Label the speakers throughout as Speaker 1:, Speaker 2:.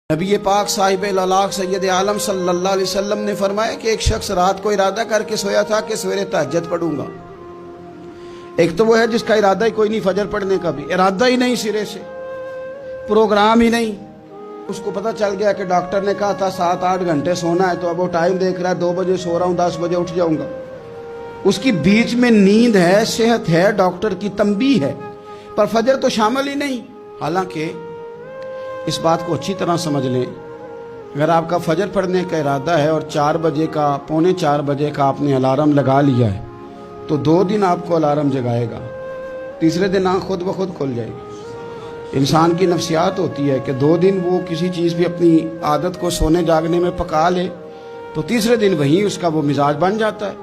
Speaker 1: نبی پاک صاحب الالاق سید عالم صلی اللہ علیہ وسلم نے فرمایا کہ ایک شخص رات کو ارادہ کر کے سویا تھا کہ سویرے تہجد پڑھوں گا۔ ایک تو وہ ہے جس کا ارادہ ہی کوئی نہیں، فجر پڑھنے کا بھی ارادہ ہی نہیں، سرے سے پروگرام ہی نہیں۔ اس کو پتہ چل گیا کہ ڈاکٹر نے کہا تھا 7-8 گھنٹے سونا ہے، تو اب وہ ٹائم دیکھ رہا ہے 2 بجے سو رہا ہوں، 10 بجے اٹھ جاؤں گا۔ اس کی بیچ میں نیند ہے، صحت ہے، ڈاکٹر کی تنبیہ ہے، پر فجر تو شامل ہی نہیں۔ حالانکہ اس بات کو اچھی طرح سمجھ لیں، اگر آپ کا فجر پڑھنے کا ارادہ ہے اور 4 بجے کا 3:45 بجے کا آپ نے الارم لگا لیا ہے، تو 2 دن آپ کو الارم جگائے گا، تیسرے دن آنکھ خود بخود کھل جائے گی۔ انسان کی نفسیات ہوتی ہے کہ 2 دن وہ کسی چیز بھی اپنی عادت کو سونے جاگنے میں پکا لے تو تیسرے دن وہیں اس کا وہ مزاج بن جاتا ہے۔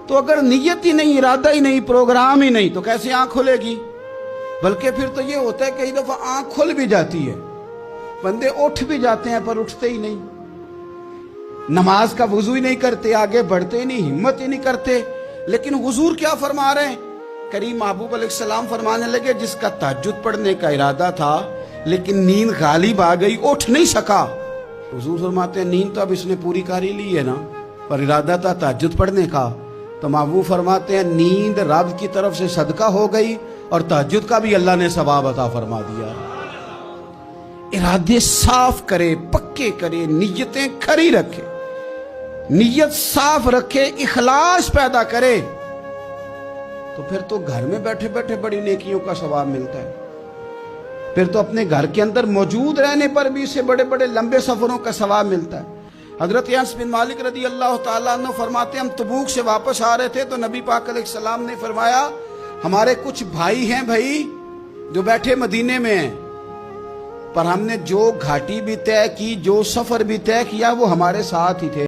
Speaker 1: تو اگر نیت ہی نہیں، ارادہ ہی نہیں، پروگرام ہی نہیں، تو کیسے آنکھ کھلے گی؟ بلکہ پھر تو یہ ہوتا ہے کئی دفعہ آنکھ کھل بھی جاتی ہے، بندے اٹھ بھی جاتے ہیں پر اٹھتے ہی نہیں، نماز کا وضو ہی نہیں کرتے، آگے بڑھتے ہی نہیں، ہمت ہی نہیں کرتے۔ لیکن حضور کیا فرما رہے ہیں؟ کریم محبوب علیہ السلام فرمانے لگے جس کا تہجد پڑھنے کا ارادہ تھا لیکن نیند غالب آ گئی، اٹھ نہیں سکا۔ حضور فرماتے ہیں نیند تو اب اس نے پوری کر ہی لی ہے نا، پر ارادہ تھا تہجد پڑھنے کا۔ تو محبوب فرماتے ہیں نیند رب کی طرف سے صدقہ ہو گئی اور تہجد کا بھی اللہ نے ثواب عطا فرما دیا۔ ارادے صاف کرے، پکے کرے، نیتیں کھری رکھے، نیت صاف رکھے، اخلاص پیدا کرے، تو پھر تو گھر میں بیٹھے بیٹھے بڑی نیکیوں کا ثواب ملتا ہے۔ پھر تو اپنے گھر کے اندر موجود رہنے پر بھی اسے بڑے بڑے لمبے سفروں کا ثواب ملتا ہے۔ حضرت انس بن مالک رضی اللہ تعالیٰ عنہ فرماتے ہیں ہم تبوک سے واپس آ رہے تھے تو نبی پاک علیہ السلام نے فرمایا ہمارے کچھ بھائی ہیں بھائی جو بیٹھے مدینے میں ہیں، پر ہم نے جو گھاٹی بھی طے کی، جو سفر بھی طے کیا، وہ ہمارے ساتھ ہی تھے۔